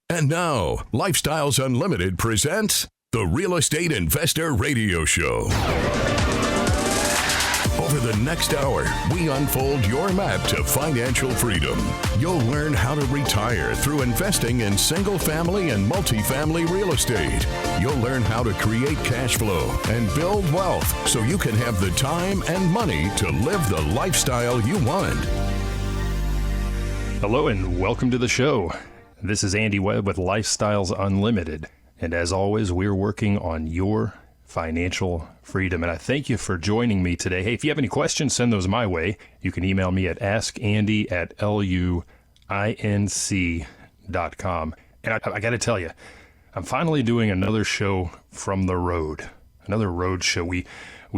And now, Lifestyles Unlimited presents the Real Estate Investor Radio Show. Over the next hour, we unfold your map to financial freedom. You'll learn how to retire through investing in single-family and multifamily real estate. You'll learn how to create cash flow and build wealth so you can have the time and money to live the lifestyle you want. Hello and welcome to the show. This is Andy Webb with Lifestyles Unlimited. And as always, we're working on your financial freedom. And I thank you for joining me today. Hey, if you have any questions, send those my way. You can email me at askandy@luinc.com. And I got to tell you, I'm finally doing another show from the road, another road show. We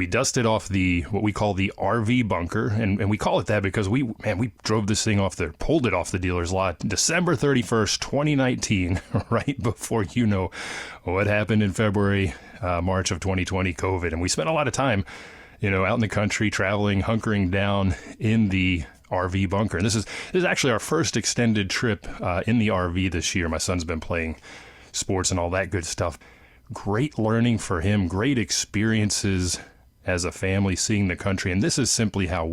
dusted off what we call the RV bunker, and we call it that because we drove this thing pulled it off the dealer's lot December 31st, 2019, right before you know what happened in February, March of 2020, COVID. And we spent a lot of time, out in the country, traveling, hunkering down in the RV bunker. And this is actually our first extended trip in the RV this year. My son's been playing sports and all that good stuff. Great learning for him, great experiences as a family, seeing the country. And this is simply how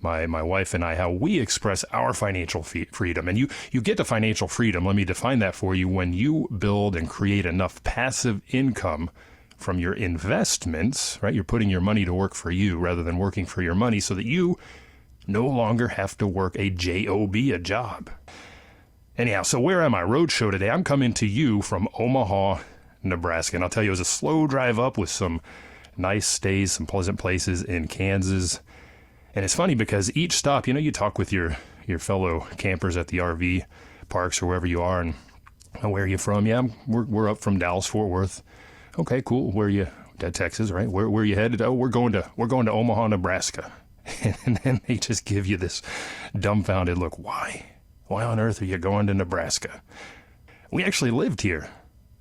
my wife and I, how we express our financial freedom. And you get to financial freedom, let me define that for you, when you build and create enough passive income from your investments, right? You're putting your money to work for you rather than working for your money, so that you no longer have to work a job, a job. Anyhow, so where am I? Roadshow today. I'm coming to you from Omaha, Nebraska. And I'll tell you, it was a slow drive up with some nice stays, some pleasant places in Kansas. And it's funny because each stop, you talk with your fellow campers at the RV parks or wherever you are, and where are you from? Yeah, we're up from Dallas, Fort Worth. Okay, cool. Where are you? Texas, right? Where are you headed? Oh, we're going to Omaha, Nebraska. And then they just give you this dumbfounded look. Why on earth are you going to Nebraska? We actually lived here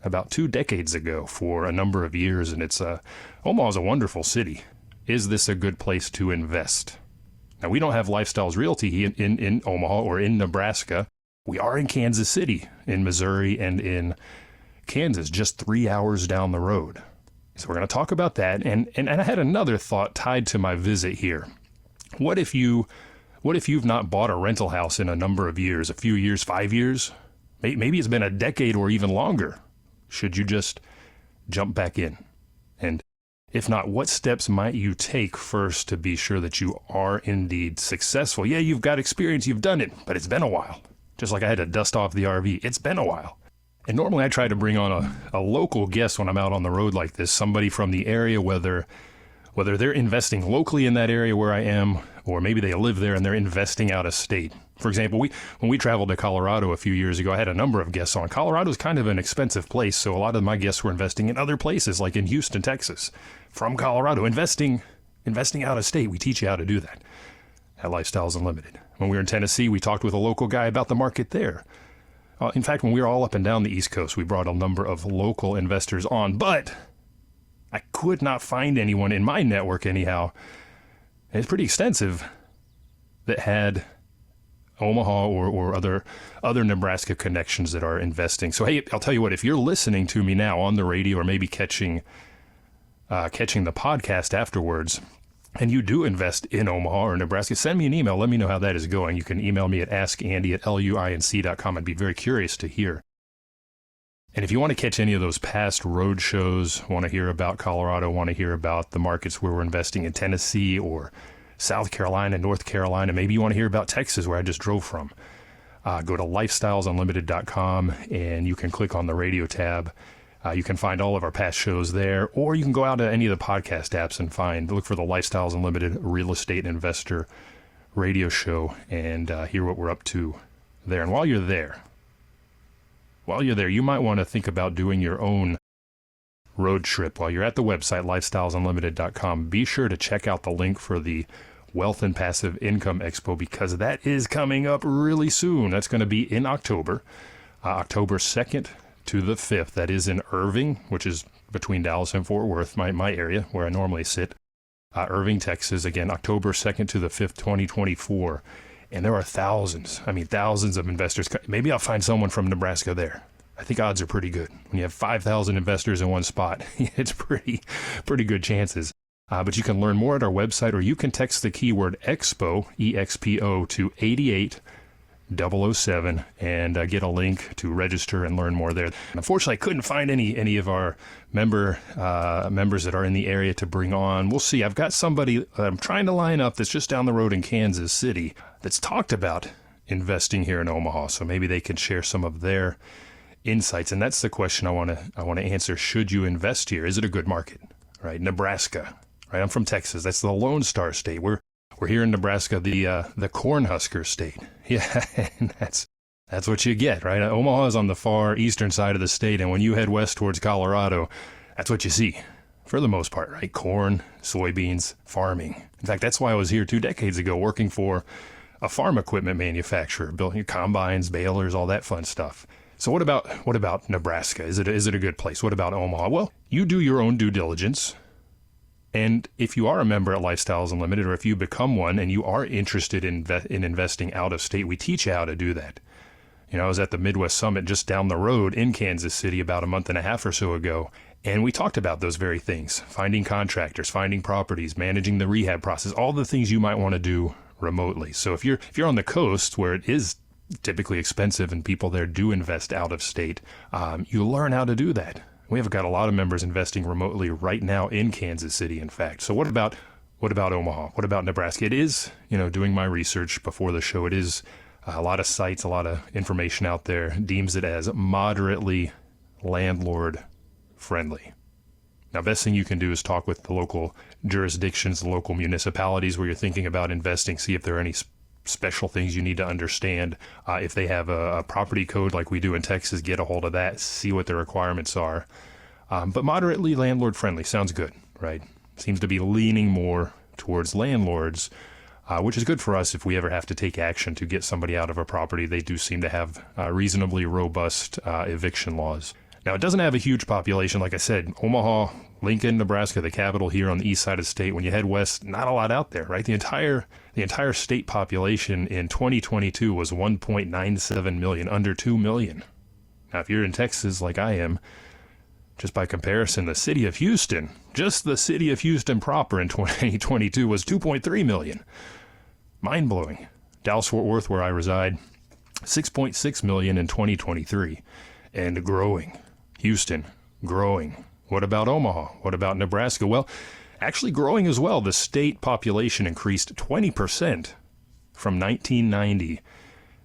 about 2 decades ago for a number of years, and Omaha is a wonderful city. Is this a good place to invest? Now, we don't have Lifestyles Realty in Omaha or in Nebraska. We are in Kansas City, in Missouri, and in Kansas, just 3 hours down the road. So we're going to talk about that. And I had another thought tied to my visit here. What if you've not bought a rental house in a number of years, a few years, 5 years? Maybe it's been a decade or even longer. Should you just jump back in? And if not, what steps might you take first to be sure that you are indeed successful? Yeah, you've got experience, you've done it, but it's been a while. Just like I had to dust off the RV, it's been a while. And normally I try to bring on a local guest when I'm out on the road like this, somebody from the area, whether they're investing locally in that area where I am, or maybe they live there and they're investing out of state. For example, when we traveled to Colorado a few years ago, I had a number of guests on. Colorado is kind of an expensive place, so a lot of my guests were investing in other places, like in Houston, Texas, from Colorado, investing out of state. We teach you how to do that at Lifestyles Unlimited. When we were in Tennessee, we talked with a local guy about the market there. In fact, when we were all up and down the East Coast, we brought a number of local investors on, but I could not find anyone in my network anyhow, and it's pretty extensive, that had Omaha or other Nebraska connections that are investing. So hey, I'll tell you what, if you're listening to me now on the radio or maybe catching the podcast afterwards, and you do invest in Omaha or Nebraska, send me an email. Let me know how that is going. You can email me at askandy@luinc.com. I'd be very curious to hear. And if you want to catch any of those past road shows, want to hear about Colorado, want to hear about the markets where we're investing in Tennessee or South Carolina, North Carolina, maybe you want to hear about Texas, where I just drove from, go to lifestylesunlimited.com and you can click on the radio tab. You can find all of our past shows there, or you can go out to any of the podcast apps and look for the Lifestyles Unlimited Real Estate Investor Radio Show and hear what we're up to there. And while you're there, you might want to think about doing your own road trip. While you're at the website, lifestylesunlimited.com, be sure to check out the link for the Wealth and Passive Income Expo, because that is coming up really soon. That's going to be in October, October 2nd to the 5th. That is in Irving, which is between Dallas and Fort Worth, my area where I normally sit. Irving, Texas, again, October 2nd to the 5th, 2024. And there are thousands of investors. Maybe I'll find someone from Nebraska there. I think odds are pretty good. When you have 5,000 investors in one spot, it's pretty good chances. But you can learn more at our website, or you can text the keyword EXPO, E-X-P-O, to 88007 and get a link to register and learn more there. And unfortunately, I couldn't find any of our members that are in the area to bring on. We'll see. I've got somebody I'm trying to line up that's just down the road in Kansas City that's talked about investing here in Omaha, so maybe they can share some of their insights. And that's the question I want to answer. Should you invest here? Is it a good market? Right? Nebraska. Right? I'm from Texas. That's the Lone Star State. We're here in Nebraska, the Cornhusker State. Yeah, and that's what you get, right? Omaha is on the far eastern side of the state, and when you head west towards Colorado, that's what you see for the most part, right? Corn, soybeans, farming. In fact, that's why I was here 2 decades ago working for a farm equipment manufacturer, building combines, balers, all that fun stuff. So what about Nebraska? Is it a good place? What about Omaha? Well, you do your own due diligence. And if you are a member at Lifestyles Unlimited, or if you become one and you are interested in investing out of state, we teach you how to do that. You know, I was at the Midwest Summit just down the road in Kansas City about a month and a half or so ago, and we talked about those very things: finding contractors, finding properties, managing the rehab process, all the things you might want to do remotely. So if you're on the coast where it is typically expensive and people there do invest out of state, you learn how to do that. We have got a lot of members investing remotely right now in Kansas City, in fact. So what about Omaha? What about Nebraska? It is, doing my research before the show, it is a lot of sites, a lot of information out there deems it as moderately landlord friendly. Now, best thing you can do is talk with the local jurisdictions, the local municipalities where you're thinking about investing, see if there are any special things you need to understand. If they have a property code like we do in Texas, get a hold of that, see what the requirements are. But moderately landlord friendly sounds good, right? Seems to be leaning more towards landlords, which is good for us if we ever have to take action to get somebody out of a property. They do seem to have reasonably robust eviction laws. Now, it doesn't have a huge population. Like I said, Omaha, Lincoln, Nebraska, the capital here on the east side of the state. When you head west, not a lot out there, right? The entire state population in 2022 was 1.97 million, under 2 million. Now, if you're in Texas like I am, just by comparison, the city of Houston, just the city of Houston proper in 2022 was 2.3 million. Mind-blowing. Dallas-Fort Worth, where I reside, 6.6 million in 2023, and growing. Houston, growing. What about Omaha? What about Nebraska? Well, actually growing as well. The state population increased 20% from 1990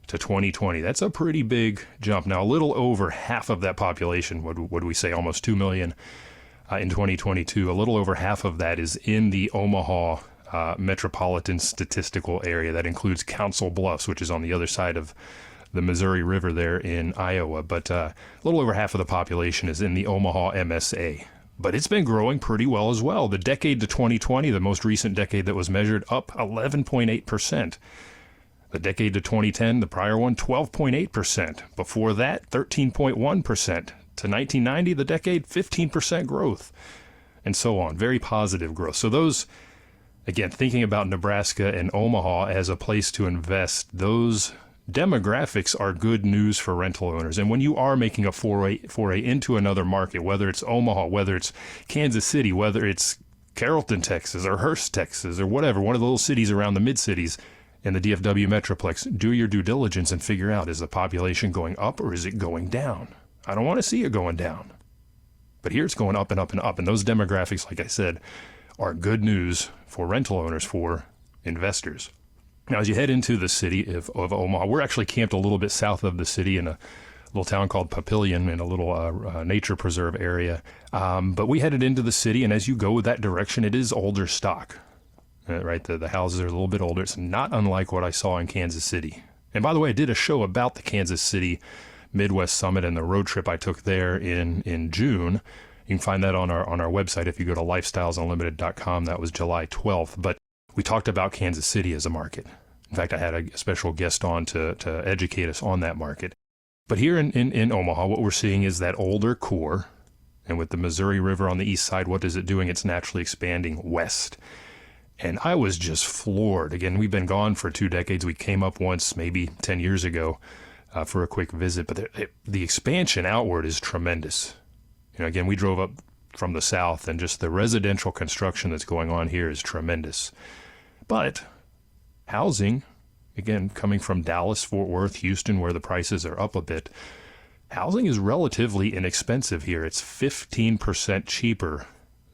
to 2020. That's a pretty big jump. Now, a little over half of that population, would we say almost 2 million in 2022, a little over half of that is in the Omaha metropolitan statistical area. That includes Council Bluffs, which is on the other side of the Missouri River there in Iowa, but a little over half of the population is in the Omaha MSA. But it's been growing pretty well as well. The decade to 2020, the most recent decade that was measured, up 11.8%. The decade to 2010, the prior one, 12.8%. Before that, 13.1%. To 1990, the decade, 15% growth, and so on. Very positive growth. So those, again, thinking about Nebraska and Omaha as a place to invest, those demographics are good news for rental owners. And when you are making a foray into another market, whether it's Omaha, whether it's Kansas City, whether it's Carrollton, Texas, or Hearst, Texas, or whatever, one of the little cities around the mid-cities in the DFW Metroplex, do your due diligence and figure out, is the population going up or is it going down? I don't want to see it going down. But here it's going up and up and up. And those demographics, like I said, are good news for rental owners, for investors. Now, as you head into the city of Omaha, we're actually camped a little bit south of the city in a little town called Papillion, in a little nature preserve area. But we headed into the city, and as you go that direction, it is older stock, right? The houses are a little bit older. It's not unlike what I saw in Kansas City. And by the way, I did a show about the Kansas City Midwest Summit and the road trip I took there in June. You can find that on our website if you go to lifestylesunlimited.com. That was July 12th. But we talked about Kansas City as a market. In fact, I had a special guest on to educate us on that market. But here in Omaha, what we're seeing is that older core. And with the Missouri River on the east side, what is it doing? It's naturally expanding west. And I was just floored. Again, we've been gone for 2 decades. We came up once, maybe 10 years ago, for a quick visit. But the expansion outward is tremendous. Again, we drove up from the south, and just the residential construction that's going on here is tremendous. But housing, again, coming from Dallas, Fort Worth, Houston, where the prices are up a bit, housing is relatively inexpensive here. It's 15% cheaper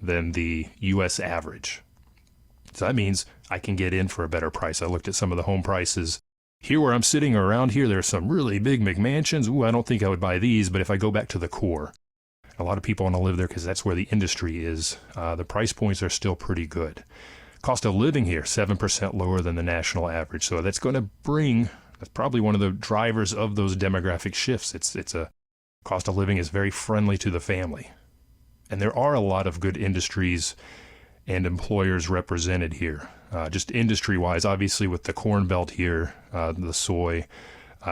than the U.S. average. So that means I can get in for a better price. I looked at some of the home prices. Here where I'm sitting around here, there's some really big McMansions. Ooh, I don't think I would buy these, but if I go back to the core, a lot of people want to live there because that's where the industry is. The price points are still pretty good. Cost of living here, 7% lower than the national average. So that's going to that's probably one of the drivers of those demographic shifts. It's a cost of living is very friendly to the family. And there are a lot of good industries and employers represented here. Just industry-wise, obviously with the Corn Belt here, the soy,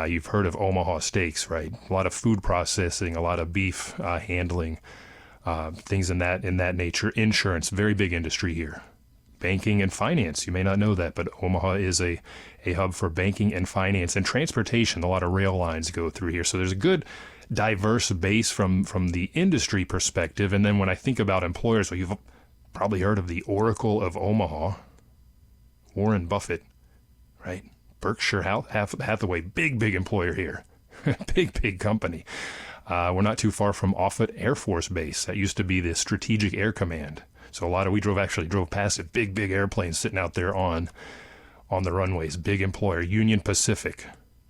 you've heard of Omaha Steaks, right? A lot of food processing, a lot of beef handling, things in that nature. Insurance, very big industry here. Banking and finance, you may not know that, but Omaha is a hub for banking and finance and transportation. A lot of rail lines go through here. So there's a good diverse base from the industry perspective. And then when I think about employers, well, you've probably heard of the Oracle of Omaha, Warren Buffett, right? Berkshire Hathaway, big employer here. big company. We're not too far from Offutt Air Force Base. That used to be the Strategic Air Command. So we drove past it, big airplanes sitting out there on the runways, big employer. Union Pacific,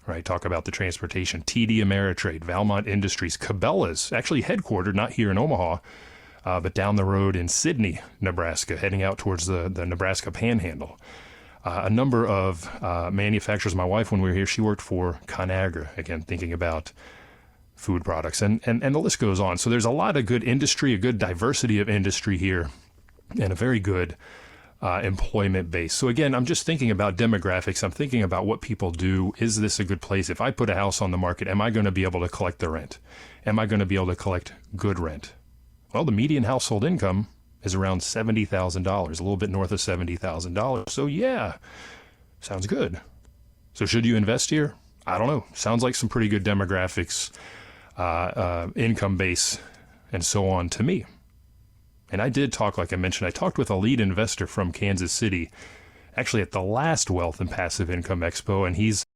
right? Talk about the transportation. TD Ameritrade, Valmont Industries, Cabela's, actually headquartered, not here in Omaha, but down the road in Sidney, Nebraska, heading out towards the Nebraska Panhandle. A number of manufacturers. My wife, when we were here, she worked for ConAgra, again, thinking about food products, and the list goes on. So there's a lot of good industry, a good diversity of industry here, and a very good employment base. So again, I'm just thinking about demographics. I'm thinking about what people do. Is this a good place? If I put a house on the market, am I going to be able to collect the rent? Am I going to be able to collect good rent? Well, the median household income is around $70,000, a little bit north of $70,000. So yeah, sounds good. So should you invest here? I don't know. Sounds like some pretty good demographics, income base, and so on to me. And I did talk, like I mentioned, I talked with a lead investor from Kansas City, actually at the last Wealth and Passive Income Expo, and he's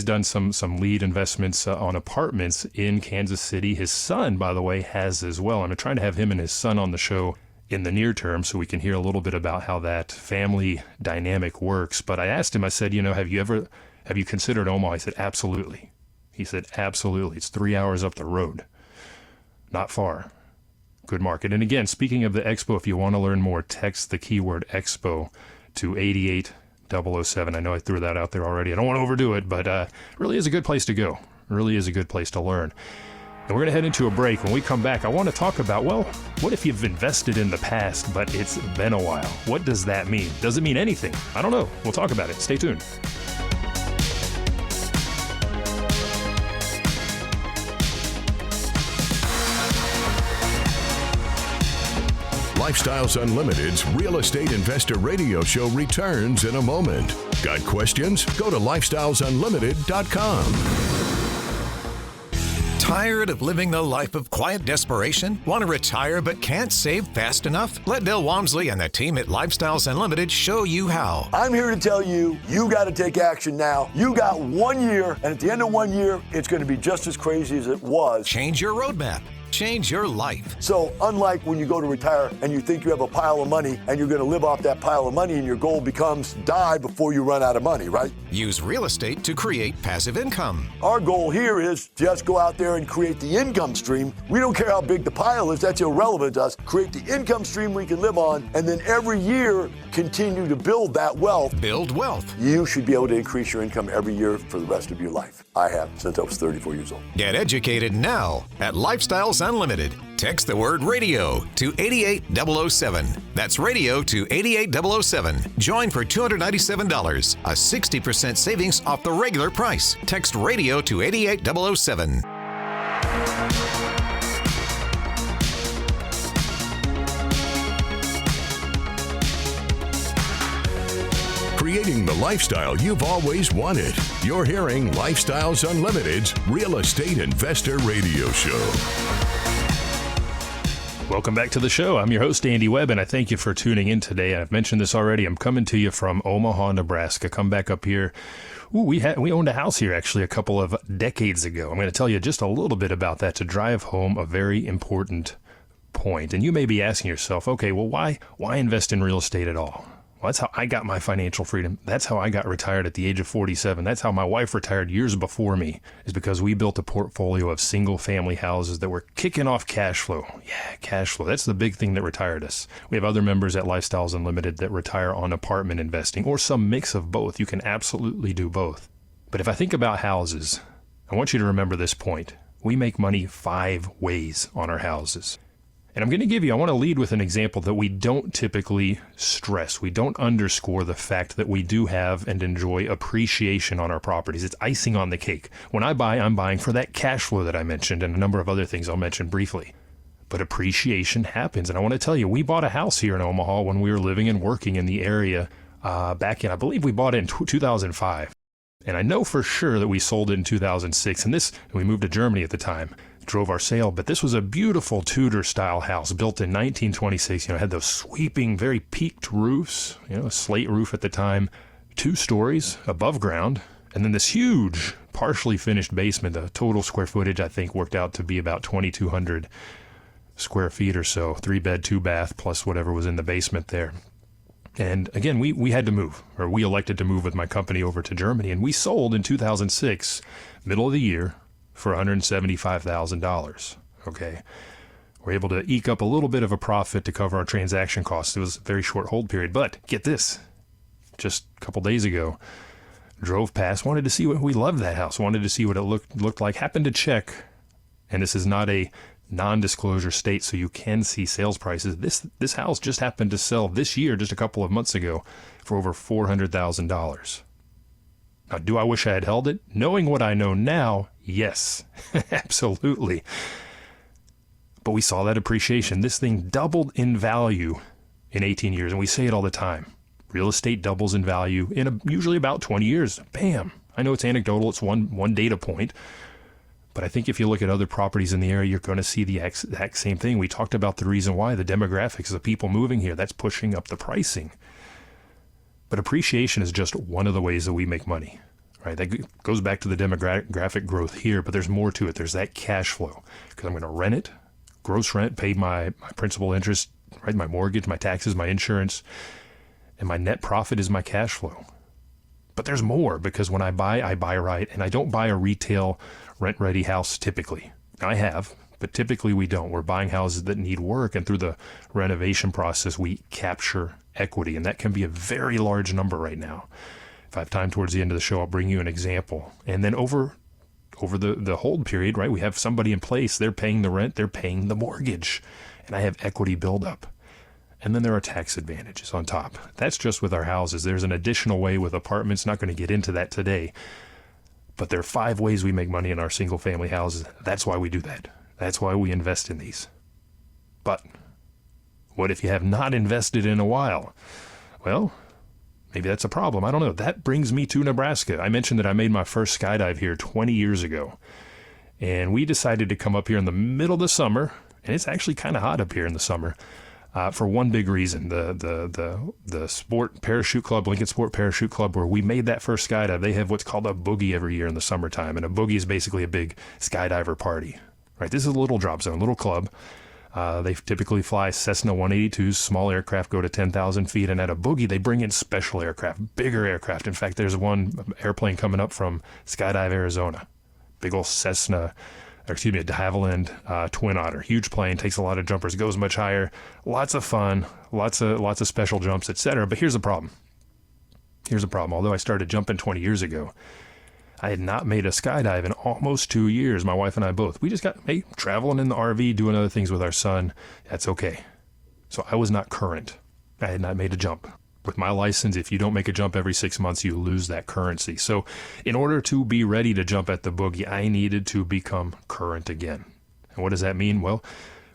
done some lead investments on apartments in Kansas City. His son, by the way, has as well. I'm trying to have him and his son on the show in the near term so we can hear a little bit about how that family dynamic works. But I asked him, I said, have you considered Omaha? He said, absolutely. He said, absolutely. It's 3 hours up the road. Not far. Good market. And again, speaking of the expo, if you want to learn more, text the keyword expo to 88007. I know I threw that out there already. I don't want to overdo it, but really is a good place to go. Really is a good place to learn. And we're going to head into a break. When we come back, I want to talk about, what if you've invested in the past, but it's been a while? What does that mean? Does it mean anything? I don't know. We'll talk about it. Stay tuned. Lifestyles Unlimited's Real Estate Investor Radio Show returns in a moment. Got questions? Go to lifestylesunlimited.com. Tired of living the life of quiet desperation? Want to retire but can't save fast enough? Let Dale Walmsley and the team at Lifestyles Unlimited show you how. I'm here to tell you, you got to take action now. You got 1 year, and at the end of 1 year, it's going to be just as crazy as it was. Change your roadmap. Change your life. So unlike when you go to retire and you think you have a pile of money and you're going to live off that pile of money and your goal becomes die before you run out of money, right? Use real estate to create passive income. Our goal here is just go out there and create the income stream. We don't care how big the pile is. That's irrelevant to us. Create the income stream we can live on, and then every year continue to build that wealth. Build wealth. You should be able to increase your income every year for the rest of your life. I have since I was 34 years old. Get educated now at Lifestyles Unlimited. Text the word radio to 88007. That's radio to 88007. Join for $297, a 60% savings off the regular price. Text radio to 88007. creating the lifestyle you've always wanted. You're hearing Lifestyles Unlimited's Real Estate Investor Radio Show. Welcome back to the show. I'm your host, Andy Webb, and I thank you for tuning in today. I've mentioned this already. I'm coming to you from Omaha, Nebraska. Come back up here. We owned a house here actually a couple of decades ago. I'm going to tell you just a little bit about that to drive home a very important point. And you may be asking yourself, okay, well, why invest in real estate at all? Well, that's how I got my financial freedom. That's how I got retired at the age of 47. That's how my wife retired years before me, is because we built a portfolio of single family houses that were kicking off cash flow. Yeah, cash flow. That's the big thing that retired us. We have other members at Lifestyles Unlimited that retire on apartment investing or some mix of both. You can absolutely do both. But if I think about houses, I want you to remember this point. We make money 5 ways on our houses. And I'm going to give you, I want to lead with an example that we don't typically stress. We don't underscore the fact that we do have and enjoy appreciation on our properties. It's icing on the cake. When I buy, I'm buying for that cash flow that I mentioned and a number of other things I'll mention briefly. But appreciation happens. And I want to tell you, we bought a house here in Omaha when we were living and working in the area back in, I believe we bought it in 2005. And I know for sure that we sold it in 2006. And we moved to Germany at the time. Drove our sale, but this was a beautiful Tudor style house built in 1926. Had those sweeping, very peaked roofs, a slate roof at the time, 2 stories above ground, and then this huge partially finished basement. The total square footage I think worked out to be about 2,200 square feet or so, 3 bed, 2 bath, plus whatever was in the basement there. And again, we had to move, or we elected to move with my company over to Germany, and we sold in 2006, middle of the year, for $175,000. Okay. We're able to eke up a little bit of a profit to cover our transaction costs. It was a very short hold period, but get this, just a couple days ago, drove past, wanted to see we loved that house, wanted to see what it looked like, happened to check, and this is not a non-disclosure state, so you can see sales prices. This house just happened to sell this year, just a couple of months ago, for over $400,000. Now, do I wish I had held it? Knowing what I know now, yes, absolutely. But we saw that appreciation. This thing doubled in value in 18 years, and we say it all the time. Real estate doubles in value in usually about 20 years. Bam! I know it's anecdotal, it's one data point, but I think if you look at other properties in the area, you're going to see the exact same thing. We talked about the reason why, the demographics, the people moving here, that's pushing up the pricing. But appreciation is just one of the ways that we make money, right? That goes back to the demographic growth here, but there's more to it. There's that cash flow, because I'm going to rent it, gross rent, pay my principal interest, right? My mortgage, my taxes, my insurance, and my net profit is my cash flow. But there's more, because when I buy right, and I don't buy a retail rent-ready house typically. I have, but typically we don't. We're buying houses that need work, and through the renovation process, we capture equity, and that can be a very large number right now. If I have time towards the end of the show, I'll bring you an example. And then over the hold period, right, we have somebody in place, they're paying the rent, they're paying the mortgage, and I have equity buildup. And then there are tax advantages on top. That's just with our houses. There's an additional way with apartments, not going to get into that today, but there are 5 ways we make money in our single family houses. That's why we do that. That's why we invest in these. But what if you have not invested in a while? Well, maybe that's a problem. I don't know. That brings me to Nebraska. I mentioned that I made my first skydive here 20 years ago. And we decided to come up here in the middle of the summer. And it's actually kind of hot up here in the summer. For one big reason. The Sport Parachute Club, Lincoln Sport Parachute Club, where we made that first skydive, they have what's called a boogie every year in the summertime. And a boogie is basically a big skydiver party. Right? This is a little drop zone, little club. They typically fly Cessna 182s, small aircraft go to 10,000 feet, and at a boogie, they bring in special aircraft, bigger aircraft. In fact, there's one airplane coming up from Skydive, Arizona. Big old Cessna, a de Havilland Twin Otter. Huge plane, takes a lot of jumpers, goes much higher. Lots of fun, lots of special jumps, etc. But here's the problem. Although I started jumping 20 years ago, I had not made a skydive in almost 2 years, my wife and I both. We just got traveling in the RV, doing other things with our son. That's okay. So I was not current. I had not made a jump. With my license, if you don't make a jump every 6 months, you lose that currency. So in order to be ready to jump at the boogie, I needed to become current again. And what does that mean? Well,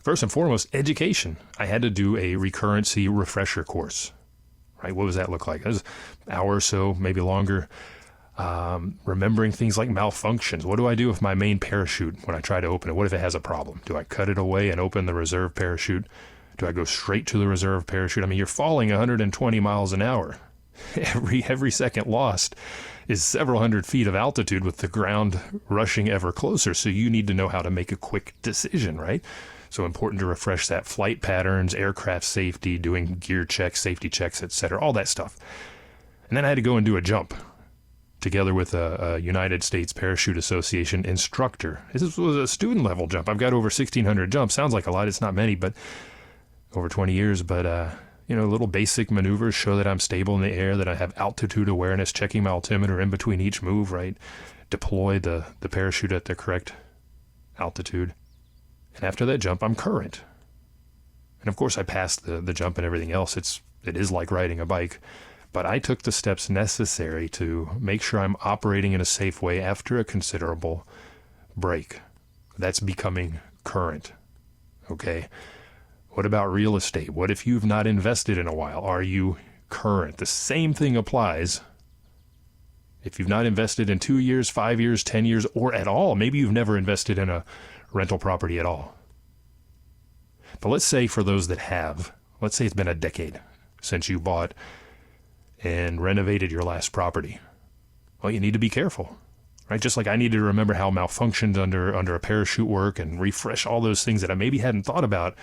first and foremost, education. I had to do a recurrency refresher course. right? What does that look like? It was an hour or so, maybe longer. Remembering things like malfunctions. What do I do with my main parachute when I try to open it? What if it has a problem? Do I cut it away and open the reserve parachute? Do I go straight to the reserve parachute? I mean, you're falling 120 miles an hour. Every second lost is several hundred feet of altitude with the ground rushing ever closer. So you need to know how to make a quick decision, right? So important to refresh that flight patterns, aircraft safety, doing gear checks, safety checks, etc., all that stuff. And then I had to go and do a jump together with a United States Parachute Association instructor. This was a student level jump. I've got over 1,600 jumps. Sounds like a lot. It's not many, but over 20 years. But, little basic maneuvers show that I'm stable in the air, that I have altitude awareness, checking my altimeter in between each move, right? Deploy the parachute at the correct altitude. And after that jump, I'm current. And of course, I passed the jump and everything else. It is like riding a bike. But I took the steps necessary to make sure I'm operating in a safe way after a considerable break. That's becoming current. Okay. What about real estate? What if you've not invested in a while? Are you current? The same thing applies. If you've not invested in 2 years, 5 years, 10 years, or at all, maybe you've never invested in a rental property at all. But let's say for those that have, let's say it's been a decade since you bought and renovated your last property. Well, you need to be careful, right? Just like I need to remember how malfunctions under a parachute work and refresh all those things that I maybe hadn't thought about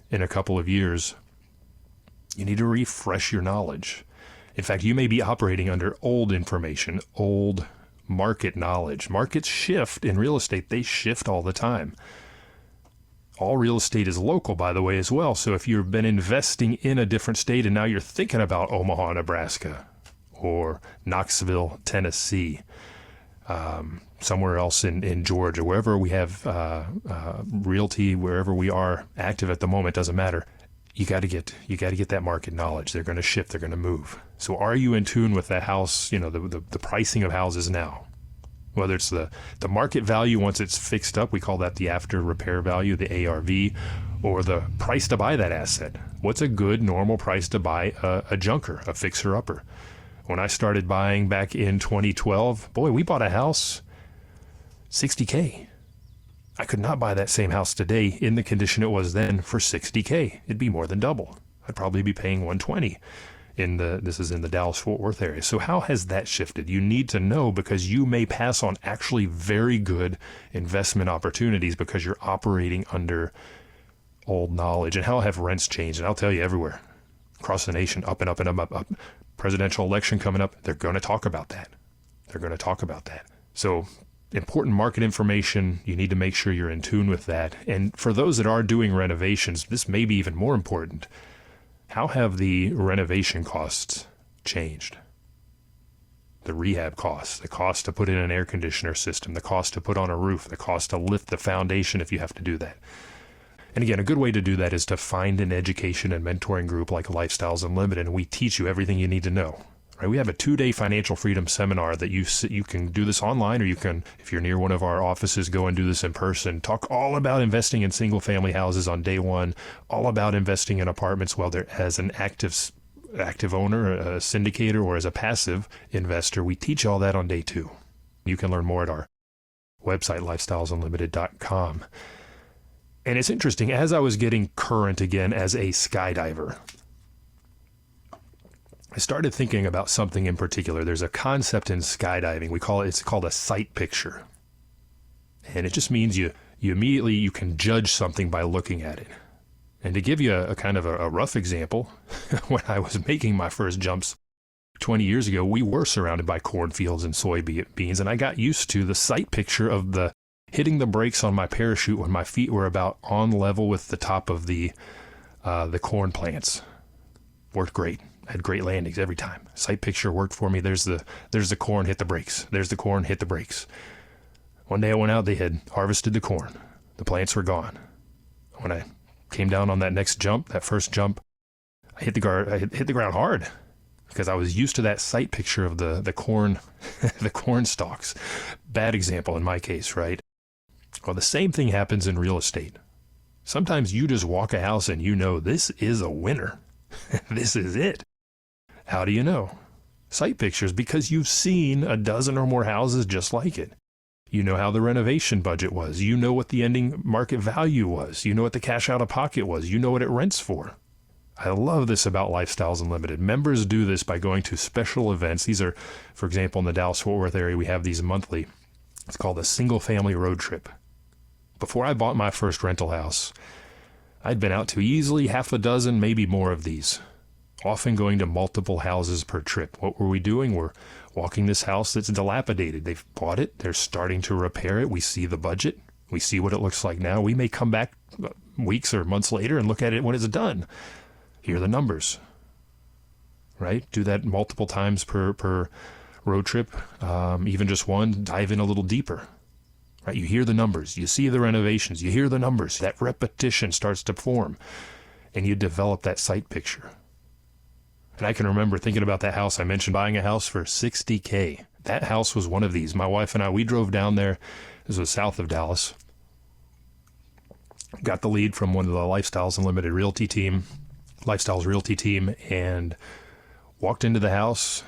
in a couple of years. You need to refresh your knowledge. In fact, you may be operating under old information, old market knowledge. Markets shift in real estate. They shift all the time. All real estate is local, by the way, as well. So if you've been investing in a different state and now you're thinking about Omaha, Nebraska, or Knoxville, Tennessee, somewhere else in Georgia, wherever we have realty, wherever we are active at the moment, doesn't matter. You got to get that market knowledge. They're going to shift. They're going to move. So are you in tune with the house? The pricing of houses now. Whether it's the market value once it's fixed up, we call that the after repair value, the ARV, or the price to buy that asset. What's a good normal price to buy a junker, a fixer-upper? When I started buying back in 2012, boy, we bought a house, $60K. I could not buy that same house today in the condition it was then for $60K. It'd be more than double. I'd probably be paying $120. This is in the Dallas-Fort Worth area. So how has that shifted? You need to know, because you may pass on actually very good investment opportunities because you're operating under old knowledge. And how have rents changed? And I'll tell you, everywhere across the nation, up and up and up. Presidential election coming up, they're going to talk about that. So important market information, you need to make sure you're in tune with that. And for those that are doing renovations, this may be even more important. How have the renovation costs changed? The rehab costs, the cost to put in an air conditioner system, the cost to put on a roof, the cost to lift the foundation if you have to do that. And again, a good way to do that is to find an education and mentoring group like Lifestyles Unlimited, and we teach you everything you need to know. Right? We have a 2-day financial freedom seminar that you can do this online, or you can, if you're near one of our offices, go and do this in person. Talk all about investing in single-family houses on day one, all about investing in apartments, whether as an active owner, a syndicator, or as a passive investor. We teach all that on day 2. You can learn more at our website, lifestylesunlimited.com. And it's interesting, as I was getting current again as a skydiver, I started thinking about something in particular. There's a concept in skydiving. It's called a sight picture. And it just means you immediately can judge something by looking at it. And to give you a kind of a rough example, when I was making my first jumps 20 years ago, we were surrounded by cornfields and soybeans, and I got used to the sight picture of hitting the brakes on my parachute when my feet were about on level with the top of the corn plants. Worked great. Had great landings every time. Sight picture worked for me. There's the corn, hit the brakes. There's the corn, hit the brakes. One day I went out, they had harvested the corn. The plants were gone. When I came down on that next jump, that first jump, I hit the ground hard because I was used to that sight picture of the corn, the corn stalks. Bad example in my case, right? Well, the same thing happens in real estate. Sometimes you just walk a house and you know this is a winner. This is it. How do you know? Site pictures, because you've seen a dozen or more houses just like it. You know how the renovation budget was. You know what the ending market value was. You know what the cash out of pocket was. You know what it rents for. I love this about Lifestyles Unlimited. Members do this by going to special events. These are, for example, in the Dallas-Fort Worth area, we have these monthly. It's called a single family road trip. Before I bought my first rental house, I'd been out to easily half a dozen, maybe more of these, often going to multiple houses per trip. What were we doing? We're walking this house that's dilapidated. They've bought it. They're starting to repair it. We see the budget. We see what it looks like now. We may come back weeks or months later and look at it when it's done. Hear the numbers, right? Do that multiple times per road trip, even just one, dive in a little deeper, right? You hear the numbers, you see the renovations, you hear the numbers, that repetition starts to form, and you develop that site picture. And I can remember thinking about that house I mentioned, buying a house for $60K. That house was one of these. My wife and I, we drove down there. This was south of Dallas. Got the lead from one of the Lifestyles Unlimited Lifestyles Realty team, and walked into the house,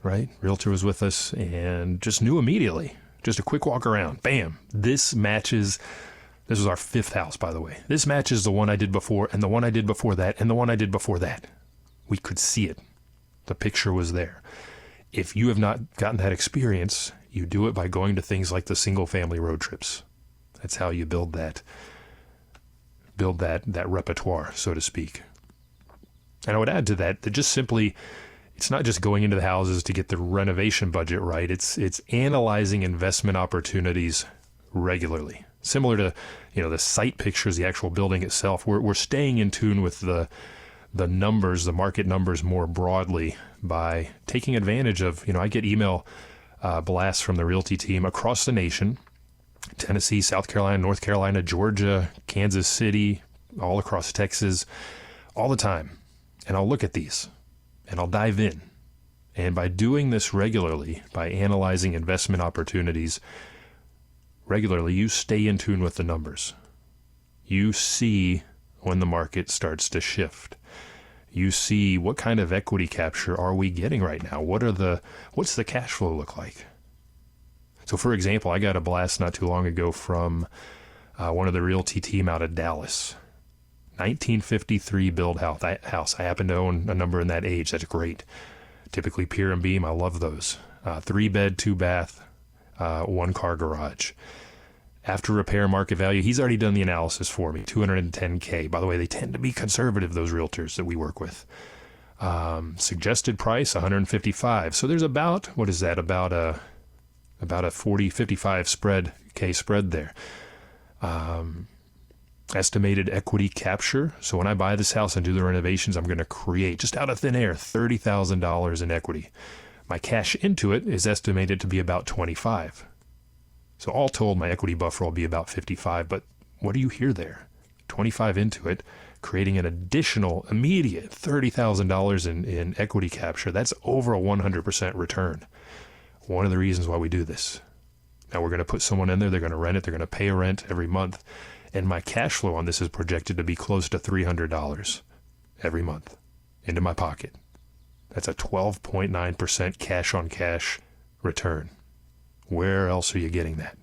right? Realtor was with us and just knew immediately, just a quick walk around, bam, this was our fifth house, by the way. This matches the one I did before, and the one I did before that, and the one I did before that. We could see it. The picture was there. If you have not gotten that experience, you do it by going to things like the single family road trips. That's how you build that repertoire, so to speak. And I would add to that just simply, it's not just going into the houses to get the renovation budget right. It's analyzing investment opportunities regularly. Similar to, the site pictures, the actual building itself. We're staying in tune with the numbers, the market numbers more broadly by taking advantage of, I get email blasts from the realty team across the nation, Tennessee, South Carolina, North Carolina, Georgia, Kansas City, all across Texas, all the time. And I'll look at these and I'll dive in. And by doing this regularly, by analyzing investment opportunities regularly, you stay in tune with the numbers. You see when the market starts to shift. You see what kind of equity capture are we getting right now? What's the cash flow look like? So for example, I got a blast not too long ago from one of the realty team out of Dallas. 1953 build house. I happen to own a number in that age. That's great. Typically pier and beam. I love those. 3-bed, 2-bath, 1-car garage. After repair market value, he's already done the analysis for me. $210K. By the way, they tend to be conservative, those realtors that we work with. Suggested price, $155. So there's about, what is that? About a 40-55 spread there. Estimated equity capture. So when I buy this house and do the renovations, I'm going to create, just out of thin air, $30,000 in equity. My cash into it is estimated to be about $25,000. So all told, my equity buffer will be about $55,000. But what do you hear there? $25,000 into it, creating an additional immediate $30,000 in equity capture. That's over a 100% return. One of the reasons why we do this. Now we're going to put someone in there. They're going to rent it. They're going to pay a rent every month. And my cash flow on this is projected to be close to $300 every month into my pocket. That's a 12.9% cash on cash return. Where else are you getting that?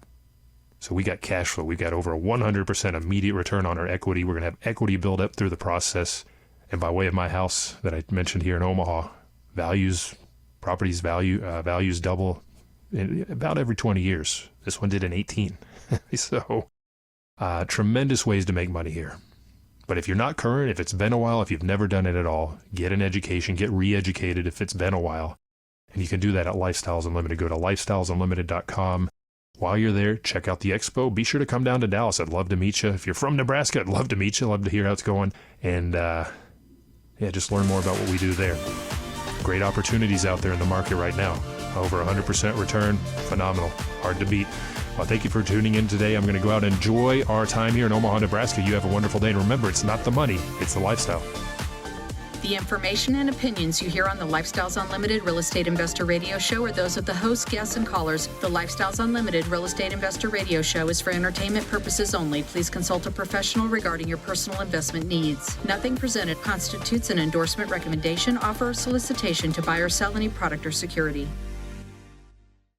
So we got cash flow. We've got over a 100% immediate return on our equity. We're going to have equity build up through the process. And by way of my house that I mentioned here in Omaha, values double in about every 20 years. This one did in 18. So tremendous ways to make money here. But if you're not current, if it's been a while, if you've never done it at all, get an education, get re-educated if it's been a while. And you can do that at Lifestyles Unlimited. Go to lifestylesunlimited.com. While you're there, check out the expo. Be sure to come down to Dallas. I'd love to meet you. If you're from Nebraska, I'd love to meet you. Love to hear how it's going. And just learn more about what we do there. Great opportunities out there in the market right now. Over 100% return. Phenomenal. Hard to beat. Well, thank you for tuning in today. I'm going to go out and enjoy our time here in Omaha, Nebraska. You have a wonderful day. And remember, it's not the money, it's the lifestyle. The information and opinions you hear on the Lifestyles Unlimited Real Estate Investor Radio Show are those of the hosts, guests, and callers. The Lifestyles Unlimited Real Estate Investor Radio Show is for entertainment purposes only. Please consult a professional regarding your personal investment needs. Nothing presented constitutes an endorsement, recommendation, offer, or solicitation to buy or sell any product or security.